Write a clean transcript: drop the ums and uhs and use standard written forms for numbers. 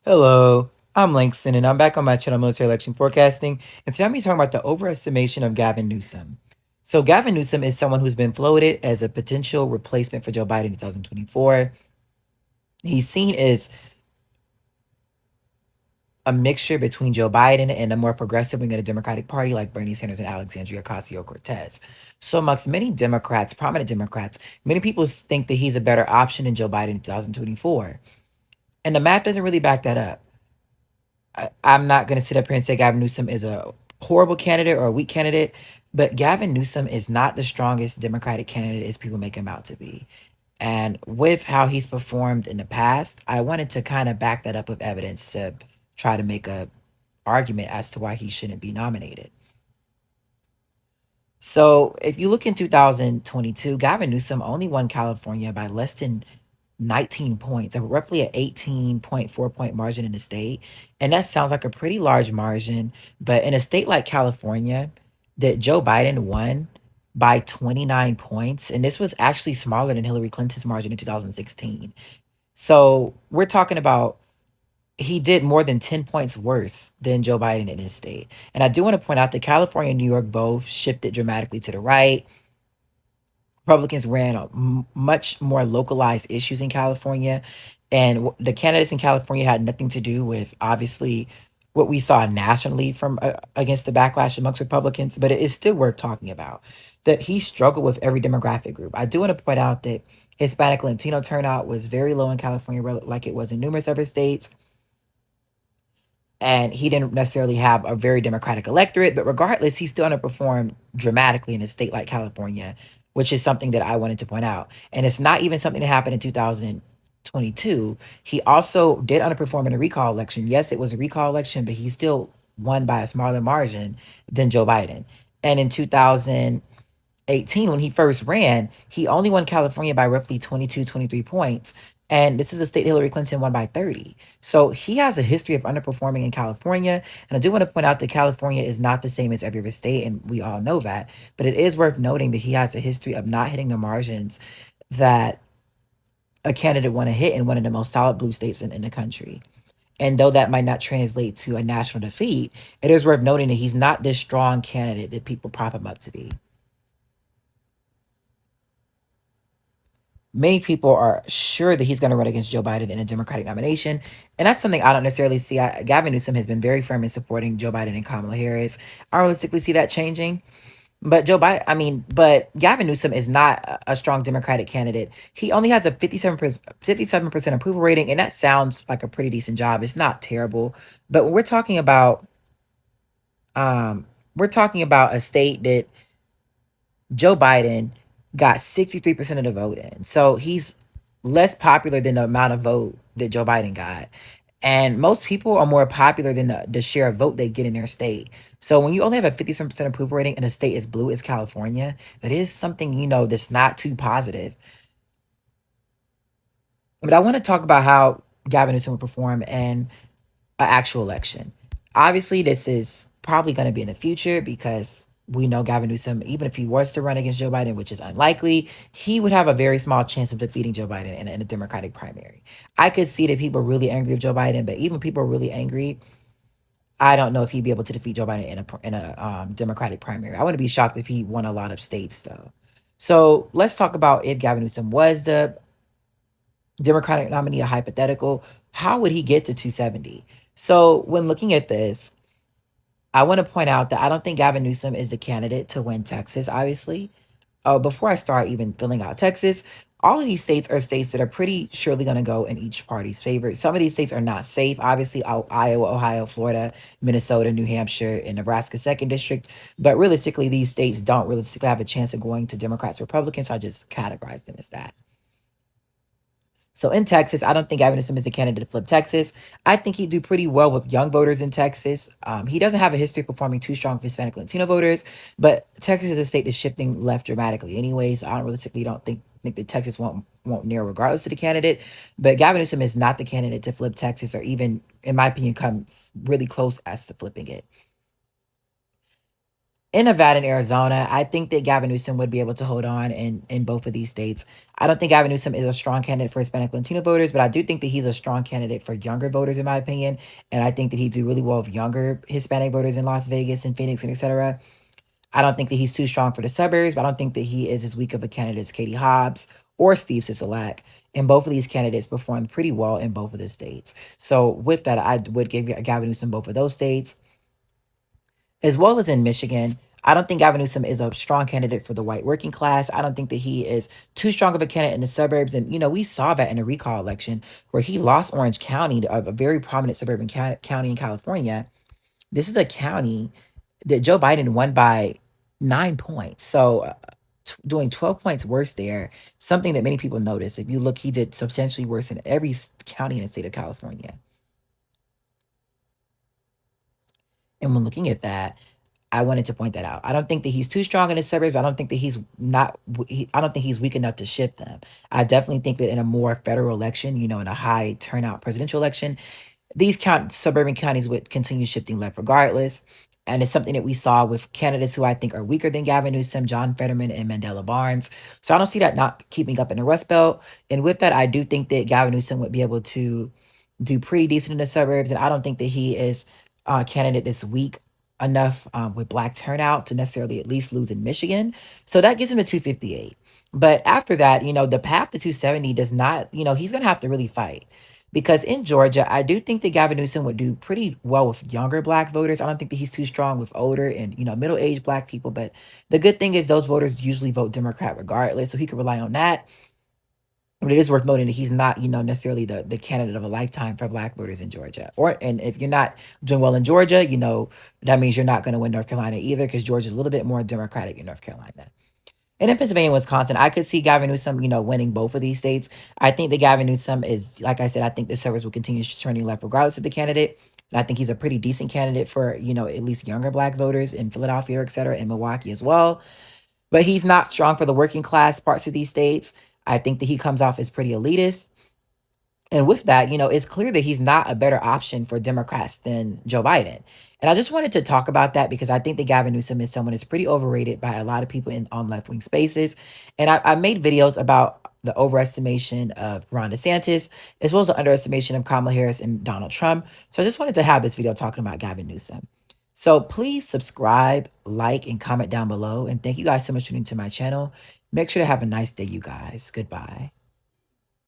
Hello, I'm Langston, and I'm back on my channel, Military Election Forecasting. And today I'm going to be talking about the overestimation of Gavin Newsom. So, Gavin Newsom is someone who's been floated as a potential replacement for Joe Biden in 2024. He's seen as a mixture between Joe Biden and a more progressive wing of the Democratic Party, like Bernie Sanders and Alexandria Ocasio Cortez. So, amongst many Democrats, prominent Democrats, many people think that he's a better option than Joe Biden in 2024. And the math doesn't really back that up. I'm not going to sit up here and say Gavin Newsom is a horrible candidate or a weak candidate, but Gavin Newsom is not the strongest Democratic candidate as people make him out to be. And with how he's performed in the past, I wanted to kind of back that up with evidence to try to make a argument as to why he shouldn't be nominated. So if you look in 2022, Gavin Newsom only won California by less than 19 points, roughly an 18.4 point margin in the state. And that sounds like a pretty large margin. But in a state like California, that Joe Biden won by 29 points, and this was actually smaller than Hillary Clinton's margin in 2016. So we're talking about he did more than 10 points worse than Joe Biden in his state. And I do want to point out that California and New York both shifted dramatically to the right. Republicans ran on much more localized issues in California, and the candidates in California had nothing to do with obviously what we saw nationally from against the backlash amongst Republicans. But it is still worth talking about that he struggled with every demographic group. I do want to point out that Hispanic Latino turnout was very low in California, like it was in numerous other states, and he didn't necessarily have a very democratic electorate, but regardless, he still underperformed dramatically in a state like California, which is something that I wanted to point out. And it's not even something that happened in 2022. He also did underperform in a recall election. Yes, it was a recall election, but he still won by a smaller margin than Joe Biden. And in 2018, when he first ran, he only won California by roughly 22, 23 points. And this is a state Hillary Clinton won by 30. So he has a history of underperforming in California. And I do want to point out that California is not the same as every other state, and we all know that. But it is worth noting that he has a history of not hitting the margins that a candidate want to hit in one of the most solid blue states in the country. And though that might not translate to a national defeat, it is worth noting that he's not this strong candidate that people prop him up to be. Many people are sure that he's going to run against Joe Biden in a Democratic nomination. And that's something I don't necessarily see. Gavin Newsom has been very firm in supporting Joe Biden and Kamala Harris. I realistically see that changing. But but Gavin Newsom is not a strong Democratic candidate. He only has a 57% approval rating, and that sounds like a pretty decent job. It's not terrible. But when we're talking about a state that Joe Biden got 63% of the vote in. So he's less popular than the amount of vote that Joe Biden got. And most people are more popular than the share of vote they get in their state. So when you only have a 57% approval rating and a state as blue as California, that is something, that's not too positive. But I want to talk about how Gavin Newsom will perform in an actual election. Obviously, this is probably going to be in the future because we know Gavin Newsom, even if he was to run against Joe Biden, which is unlikely, he would have a very small chance of defeating Joe Biden in a Democratic primary. I could see that people are really angry with Joe Biden, but even people are really angry, I don't know if he'd be able to defeat Joe Biden in a Democratic primary. I wouldn't be shocked if he won a lot of states, though. So let's talk about if Gavin Newsom was the Democratic nominee, a hypothetical, how would he get to 270? So when looking at this, I want to point out that I don't think Gavin Newsom is the candidate to win Texas, obviously. Before I start even filling out Texas, all of these states are states that are pretty surely going to go in each party's favor. Some of these states are not safe. Obviously, Iowa, Ohio, Florida, Minnesota, New Hampshire, and Nebraska second district. But realistically, these states don't realistically have a chance of going to Democrats, Republicans. So I just categorize them as that. So in Texas, I don't think Gavin Newsom is a candidate to flip Texas. I think he'd do pretty well with young voters in Texas. He doesn't have a history of performing too strong for Hispanic Latino voters, but Texas is a state that's shifting left dramatically anyway. So I don't realistically don't think that Texas won't narrow regardless of the candidate. But Gavin Newsom is not the candidate to flip Texas, or even, in my opinion, comes really close as to flipping it. In Nevada and Arizona, I think that Gavin Newsom would be able to hold on in both of these states. I don't think Gavin Newsom is a strong candidate for Hispanic Latino voters, but I do think that he's a strong candidate for younger voters, in my opinion. And I think that he'd do really well with younger Hispanic voters in Las Vegas and Phoenix and etc. I don't think that he's too strong for the suburbs, but I don't think that he is as weak of a candidate as Katie Hobbs or Steve Sisolak. And both of these candidates performed pretty well in both of the states. So with that, I would give Gavin Newsom both of those states as well as in Michigan. I don't think Gavin Newsom is a strong candidate for the white working class. I don't think that he is too strong of a candidate in the suburbs. And, we saw that in the recall election where he lost Orange County, a very prominent suburban county in California. This is a county that Joe Biden won by 9 points. So, doing 12 points worse there, something that many people notice. If you look, he did substantially worse in every county in the state of California. And when looking at that, I wanted to point that out. I don't think that he's too strong in the suburbs. I don't think that he's not. I don't think he's weak enough to shift them. I definitely think that in a more federal election, in a high turnout presidential election, these suburban counties would continue shifting left regardless. And it's something that we saw with candidates who I think are weaker than Gavin Newsom, John Fetterman, and Mandela Barnes. So I don't see that not keeping up in the Rust Belt. And with that, I do think that Gavin Newsom would be able to do pretty decent in the suburbs. And I don't think that he is a candidate that's weak enough with black turnout to necessarily at least lose in Michigan. So that gives him a 258. But after that, the path to 270 does not, he's going to have to really fight. Because in Georgia, I do think that Gavin Newsom would do pretty well with younger black voters. I don't think that he's too strong with older and, middle-aged black people. But the good thing is those voters usually vote Democrat regardless. So he could rely on that. But it is worth noting that he's not, necessarily the candidate of a lifetime for black voters in Georgia. And if you're not doing well in Georgia, that means you're not going to win North Carolina either, because Georgia's a little bit more Democratic than North Carolina. And in Pennsylvania and Wisconsin, I could see Gavin Newsom, winning both of these states. I think that Gavin Newsom is, like I said, I think the servers will continue turning left regardless of the candidate. And I think he's a pretty decent candidate for, at least younger black voters in Philadelphia, et cetera, and Milwaukee as well. But he's not strong for the working class parts of these states. I think that he comes off as pretty elitist. And with that, it's clear that he's not a better option for Democrats than Joe Biden. And I just wanted to talk about that because I think that Gavin Newsom is someone that's pretty overrated by a lot of people on left wing spaces. And I made videos about the overestimation of Ron DeSantis, as well as the underestimation of Kamala Harris and Donald Trump. So I just wanted to have this video talking about Gavin Newsom. So please subscribe, like, and comment down below. And thank you guys so much for tuning to my channel. Make sure to have a nice day, you guys. Goodbye.